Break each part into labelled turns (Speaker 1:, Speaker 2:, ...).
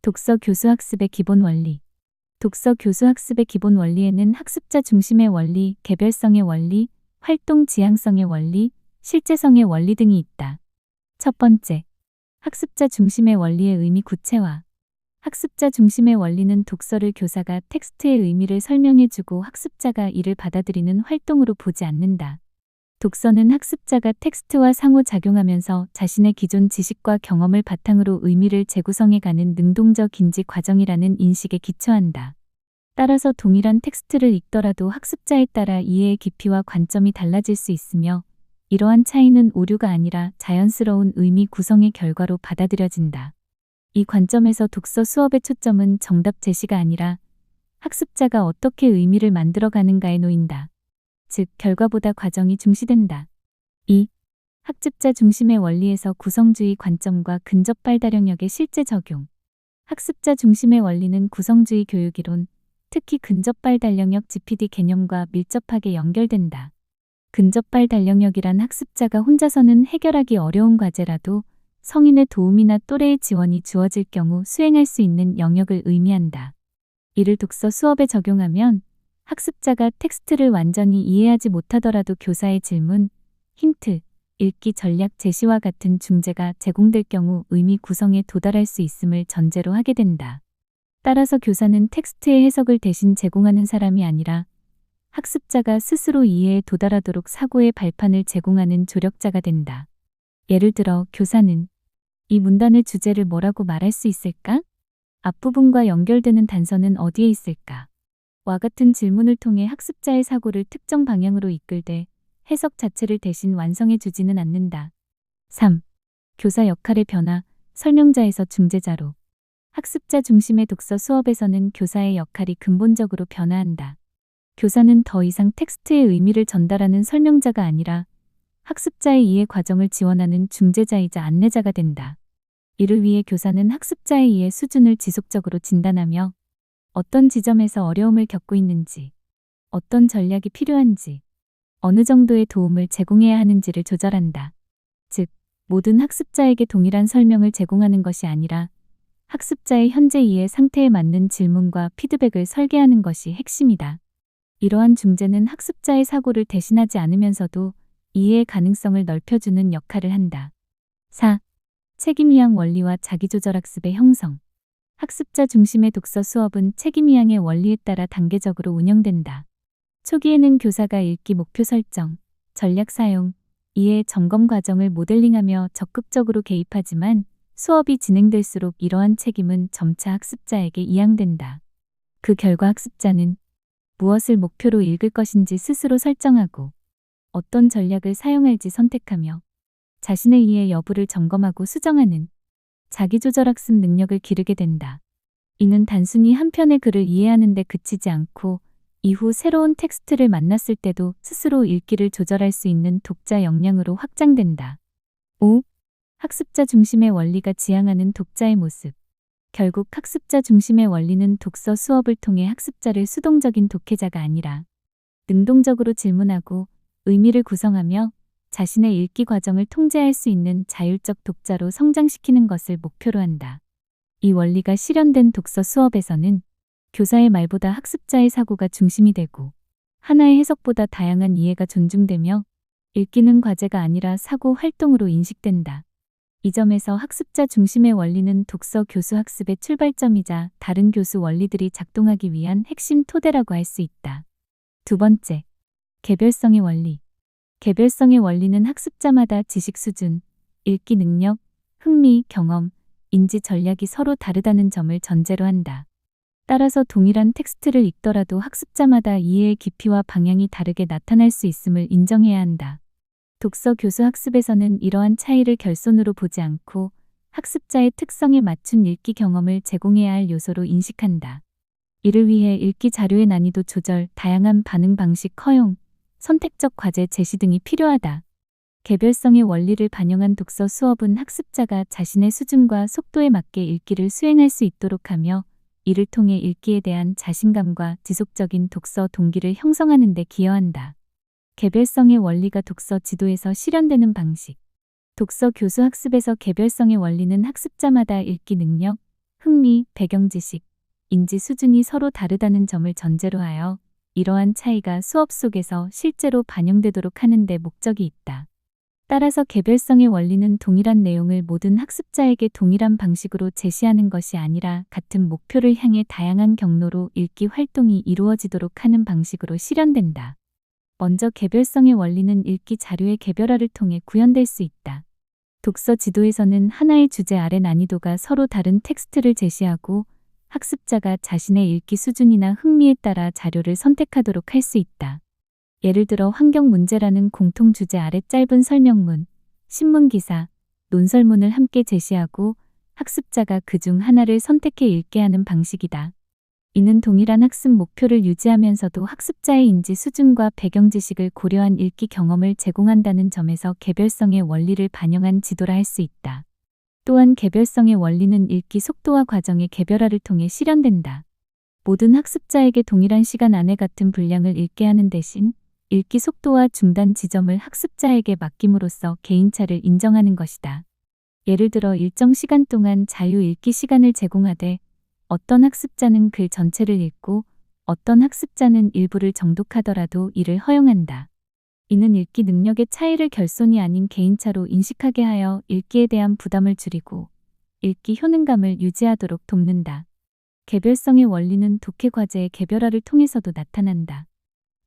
Speaker 1: 독서 교수학습의 기본 원리. 독서 교수학습의 기본 원리에는 학습자 중심의 원리, 개별성의 원리, 활동 지향성의 원리, 실제성의 원리 등이 있다. 첫 번째, 학습자 중심의 원리의 의미 구체화. 학습자 중심의 원리는 독서를 교사가 텍스트의 의미를 설명해주고 학습자가 이를 받아들이는 활동으로 보지 않는다. 독서는 학습자가 텍스트와 상호작용하면서 자신의 기존 지식과 경험을 바탕으로 의미를 재구성해가는 능동적 인지 과정이라는 인식에 기초한다. 따라서 동일한 텍스트를 읽더라도 학습자에 따라 이해의 깊이와 관점이 달라질 수 있으며 이러한 차이는 오류가 아니라 자연스러운 의미 구성의 결과로 받아들여진다. 이 관점에서 독서 수업의 초점은 정답 제시가 아니라 학습자가 어떻게 의미를 만들어가는가에 놓인다. 즉, 결과보다 과정이 중시된다. 2. 학습자 중심의 원리에서 구성주의 관점과 근접 발달영역의 실제 적용. 학습자 중심의 원리는 구성주의 교육이론, 특히 근접 발달영역 GPD 개념과 밀접하게 연결된다. 근접 발달영역이란 학습자가 혼자서는 해결하기 어려운 과제라도 성인의 도움이나 또래의 지원이 주어질 경우 수행할 수 있는 영역을 의미한다. 이를 독서 수업에 적용하면 학습자가 텍스트를 완전히 이해하지 못하더라도 교사의 질문, 힌트, 읽기 전략 제시와 같은 중재가 제공될 경우 의미 구성에 도달할 수 있음을 전제로 하게 된다. 따라서 교사는 텍스트의 해석을 대신 제공하는 사람이 아니라 학습자가 스스로 이해에 도달하도록 사고의 발판을 제공하는 조력자가 된다. 예를 들어 교사는 이 문단의 주제를 뭐라고 말할 수 있을까? 앞부분과 연결되는 단서는 어디에 있을까? 와 같은 질문을 통해 학습자의 사고를 특정 방향으로 이끌되 해석 자체를 대신 완성해 주지는 않는다. 3. 교사 역할의 변화, 설명자에서 중재자로. 학습자 중심의 독서 수업에서는 교사의 역할이 근본적으로 변화한다. 교사는 더 이상 텍스트의 의미를 전달하는 설명자가 아니라 학습자의 이해 과정을 지원하는 중재자이자 안내자가 된다. 이를 위해 교사는 학습자의 이해 수준을 지속적으로 진단하며 어떤 지점에서 어려움을 겪고 있는지, 어떤 전략이 필요한지, 어느 정도의 도움을 제공해야 하는지를 조절한다. 즉, 모든 학습자에게 동일한 설명을 제공하는 것이 아니라 학습자의 현재 이해 상태에 맞는 질문과 피드백을 설계하는 것이 핵심이다. 이러한 중재는 학습자의 사고를 대신하지 않으면서도 이해의 가능성을 넓혀주는 역할을 한다. 4. 책임이양 원리와 자기조절학습의 형성. 학습자 중심의 독서 수업은 책임이양의 원리에 따라 단계적으로 운영된다. 초기에는 교사가 읽기 목표 설정, 전략 사용, 이해 점검 과정을 모델링하며 적극적으로 개입하지만 수업이 진행될수록 이러한 책임은 점차 학습자에게 이양된다. 그 결과 학습자는 무엇을 목표로 읽을 것인지 스스로 설정하고 어떤 전략을 사용할지 선택하며 자신의 이해 여부를 점검하고 수정하는 자기조절학습 능력을 기르게 된다. 이는 단순히 한 편의 글을 이해하는 데 그치지 않고 이후 새로운 텍스트를 만났을 때도 스스로 읽기를 조절할 수 있는 독자 역량으로 확장된다. 5. 학습자 중심의 원리가 지향하는 독자의 모습. 결국 학습자 중심의 원리는 독서 수업을 통해 학습자를 수동적인 독해자가 아니라 능동적으로 질문하고 의미를 구성하며 자신의 읽기 과정을 통제할 수 있는 자율적 독자로 성장시키는 것을 목표로 한다. 이 원리가 실현된 독서 수업에서는 교사의 말보다 학습자의 사고가 중심이 되고 하나의 해석보다 다양한 이해가 존중되며 읽기는 과제가 아니라 사고 활동으로 인식된다. 이 점에서 학습자 중심의 원리는 독서 교수 학습의 출발점이자 다른 교수 원리들이 작동하기 위한 핵심 토대라고 할 수 있다. 두 번째, 개별성의 원리. 개별성의 원리는 학습자마다 지식 수준, 읽기 능력, 흥미, 경험, 인지 전략이 서로 다르다는 점을 전제로 한다. 따라서 동일한 텍스트를 읽더라도 학습자마다 이해의 깊이와 방향이 다르게 나타날 수 있음을 인정해야 한다. 독서 교수 학습에서는 이러한 차이를 결손으로 보지 않고 학습자의 특성에 맞춘 읽기 경험을 제공해야 할 요소로 인식한다. 이를 위해 읽기 자료의 난이도 조절, 다양한 반응 방식 허용, 선택적 과제 제시 등이 필요하다. 개별성의 원리를 반영한 독서 수업은 학습자가 자신의 수준과 속도에 맞게 읽기를 수행할 수 있도록 하며 이를 통해 읽기에 대한 자신감과 지속적인 독서 동기를 형성하는 데 기여한다. 개별성의 원리가 독서 지도에서 실현되는 방식. 독서 교수 학습에서 개별성의 원리는 학습자마다 읽기 능력, 흥미, 배경 지식, 인지 수준이 서로 다르다는 점을 전제로 하여 이러한 차이가 수업 속에서 실제로 반영되도록 하는 데 목적이 있다. 따라서 개별성의 원리는 동일한 내용을 모든 학습자에게 동일한 방식으로 제시하는 것이 아니라 같은 목표를 향해 다양한 경로로 읽기 활동이 이루어지도록 하는 방식으로 실현된다. 먼저 개별성의 원리는 읽기 자료의 개별화를 통해 구현될 수 있다. 독서 지도에서는 하나의 주제 아래 난이도가 서로 다른 텍스트를 제시하고 학습자가 자신의 읽기 수준이나 흥미에 따라 자료를 선택하도록 할 수 있다. 예를 들어 환경 문제라는 공통 주제 아래 짧은 설명문, 신문기사, 논설문을 함께 제시하고 학습자가 그중 하나를 선택해 읽게 하는 방식이다. 이는 동일한 학습 목표를 유지하면서도 학습자의 인지 수준과 배경 지식을 고려한 읽기 경험을 제공한다는 점에서 개별성의 원리를 반영한 지도라 할 수 있다. 또한 개별성의 원리는 읽기 속도와 과정의 개별화를 통해 실현된다. 모든 학습자에게 동일한 시간 안에 같은 분량을 읽게 하는 대신 읽기 속도와 중단 지점을 학습자에게 맡김으로써 개인차를 인정하는 것이다. 예를 들어 일정 시간 동안 자유 읽기 시간을 제공하되 어떤 학습자는 글 전체를 읽고 어떤 학습자는 일부를 정독하더라도 이를 허용한다. 이는 읽기 능력의 차이를 결손이 아닌 개인차로 인식하게 하여 읽기에 대한 부담을 줄이고 읽기 효능감을 유지하도록 돕는다. 개별성의 원리는 독해 과제의 개별화를 통해서도 나타난다.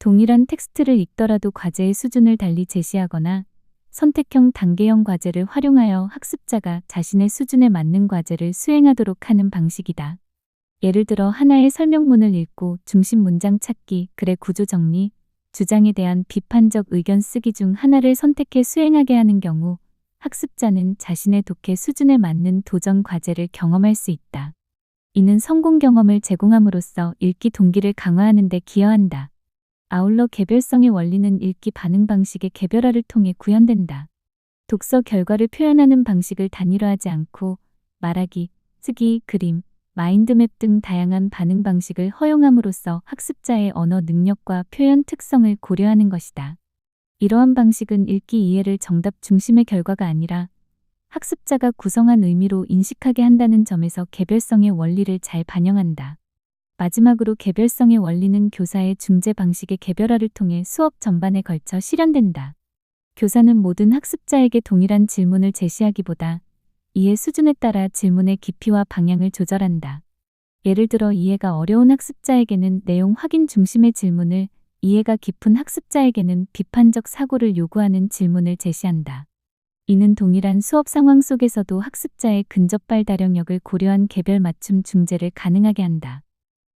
Speaker 1: 동일한 텍스트를 읽더라도 과제의 수준을 달리 제시하거나 선택형 단계형 과제를 활용하여 학습자가 자신의 수준에 맞는 과제를 수행하도록 하는 방식이다. 예를 들어 하나의 설명문을 읽고 중심 문장 찾기, 글의 구조 정리, 주장에 대한 비판적 의견 쓰기 중 하나를 선택해 수행하게 하는 경우 학습자는 자신의 독해 수준에 맞는 도전 과제를 경험할 수 있다. 이는 성공 경험을 제공함으로써 읽기 동기를 강화하는 데 기여한다. 아울러 개별성의 원리는 읽기 반응 방식의 개별화를 통해 구현된다. 독서 결과를 표현하는 방식을 단일화하지 않고 말하기, 쓰기, 그림, 마인드맵 등 다양한 반응 방식을 허용함으로써 학습자의 언어 능력과 표현 특성을 고려하는 것이다. 이러한 방식은 읽기 이해를 정답 중심의 결과가 아니라 학습자가 구성한 의미로 인식하게 한다는 점에서 개별성의 원리를 잘 반영한다. 마지막으로 개별성의 원리는 교사의 중재 방식의 개별화를 통해 수업 전반에 걸쳐 실현된다. 교사는 모든 학습자에게 동일한 질문을 제시하기보다 이해 수준에 따라 질문의 깊이와 방향을 조절한다. 예를 들어 이해가 어려운 학습자에게는 내용 확인 중심의 질문을, 이해가 깊은 학습자에게는 비판적 사고를 요구하는 질문을 제시한다. 이는 동일한 수업 상황 속에서도 학습자의 근접 발달력을 고려한 개별 맞춤 중재를 가능하게 한다.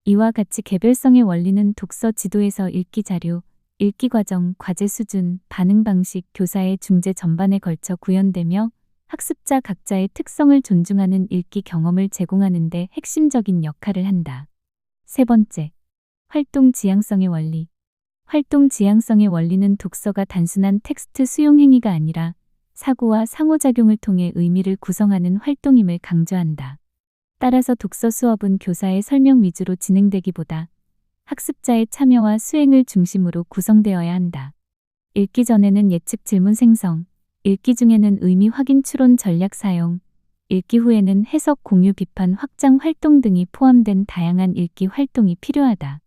Speaker 1: 이와 같이 개별성의 원리는 독서 지도에서 읽기 자료, 읽기 과정, 과제 수준, 반응 방식, 교사의 중재 전반에 걸쳐 구현되며 학습자 각자의 특성을 존중하는 읽기 경험을 제공하는 데 핵심적인 역할을 한다. 세 번째, 활동 지향성의 원리. 활동 지향성의 원리는 독서가 단순한 텍스트 수용 행위가 아니라 사고와 상호작용을 통해 의미를 구성하는 활동임을 강조한다. 따라서 독서 수업은 교사의 설명 위주로 진행되기보다 학습자의 참여와 수행을 중심으로 구성되어야 한다. 읽기 전에는 예측 질문 생성, 읽기 중에는 의미 확인 추론 전략 사용, 읽기 후에는 해석 공유 비판 확장 활동 등이 포함된 다양한 읽기 활동이 필요하다.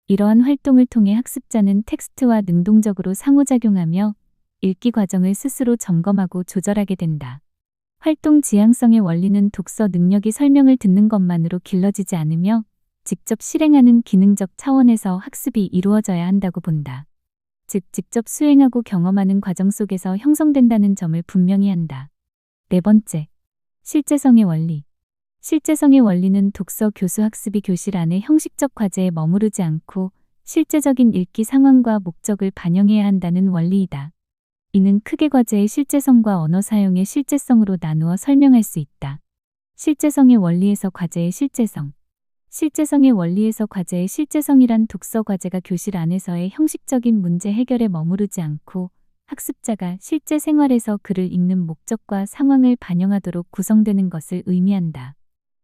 Speaker 1: 이러한 활동을 통해 학습자는 텍스트와 능동적으로 상호작용하며 읽기 과정을 스스로 점검하고 조절하게 된다. 활동 지향성의 원리는 독서 능력이 설명을 듣는 것만으로 길러지지 않으며 직접 실행하는 기능적 차원에서 학습이 이루어져야 한다고 본다. 즉, 직접 수행하고 경험하는 과정 속에서 형성된다는 점을 분명히 한다. 네 번째, 실제성의 원리. 실제성의 원리는 독서 교수 학습이 교실 안의 형식적 과제에 머무르지 않고 실제적인 읽기 상황과 목적을 반영해야 한다는 원리이다. 이는 크게 과제의 실제성과 언어 사용의 실제성으로 나누어 설명할 수 있다. 실제성의 원리에서 과제의 실제성. 실제성의 원리에서 과제의 실제성이란 독서 과제가 교실 안에서의 형식적인 문제 해결에 머무르지 않고 학습자가 실제 생활에서 글을 읽는 목적과 상황을 반영하도록 구성되는 것을 의미한다.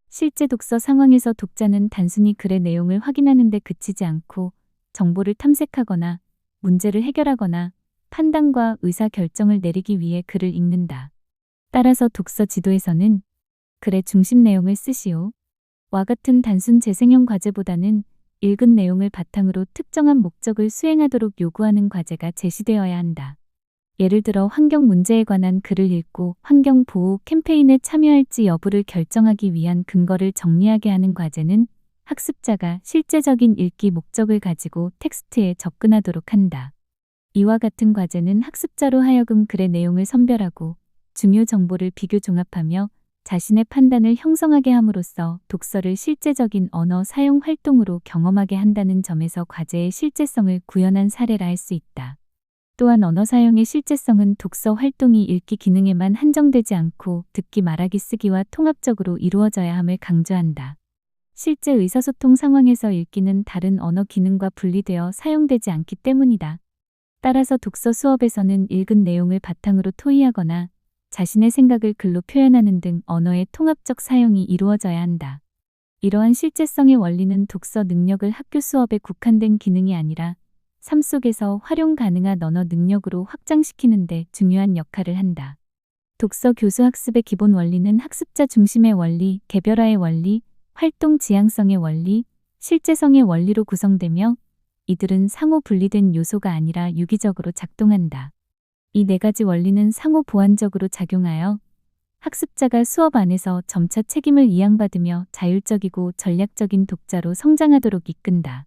Speaker 1: 실제 독서 상황에서 독자는 단순히 글의 내용을 확인하는 데 그치지 않고 정보를 탐색하거나 문제를 해결하거나 판단과 의사 결정을 내리기 위해 글을 읽는다. 따라서 독서 지도에서는 글의 중심 내용을 쓰시오. 와 같은 단순 재생형 과제보다는 읽은 내용을 바탕으로 특정한 목적을 수행하도록 요구하는 과제가 제시되어야 한다. 예를 들어 환경 문제에 관한 글을 읽고 환경 보호 캠페인에 참여할지 여부를 결정하기 위한 근거를 정리하게 하는 과제는 학습자가 실제적인 읽기 목적을 가지고 텍스트에 접근하도록 한다. 이와 같은 과제는 학습자로 하여금 글의 내용을 선별하고 중요 정보를 비교 종합하며 자신의 판단을 형성하게 함으로써 독서를 실제적인 언어 사용 활동으로 경험하게 한다는 점에서 과제의 실제성을 구현한 사례라 할 수 있다. 또한 언어 사용의 실제성은 독서 활동이 읽기 기능에만 한정되지 않고 듣기 말하기 쓰기와 통합적으로 이루어져야 함을 강조한다. 실제 의사소통 상황에서 읽기는 다른 언어 기능과 분리되어 사용되지 않기 때문이다. 따라서 독서 수업에서는 읽은 내용을 바탕으로 토의하거나 자신의 생각을 글로 표현하는 등 언어의 통합적 사용이 이루어져야 한다. 이러한 실제성의 원리는 독서 능력을 학교 수업에 국한된 기능이 아니라 삶 속에서 활용 가능한 언어 능력으로 확장시키는 데 중요한 역할을 한다. 독서 교수 학습의 기본 원리는 학습자 중심의 원리, 개별화의 원리, 활동 지향성의 원리, 실제성의 원리로 구성되며 이들은 상호 분리된 요소가 아니라 유기적으로 작동한다. 이 네 가지 원리는 상호 보완적으로 작용하여 학습자가 수업 안에서 점차 책임을 이양받으며 자율적이고 전략적인 독자로 성장하도록 이끈다.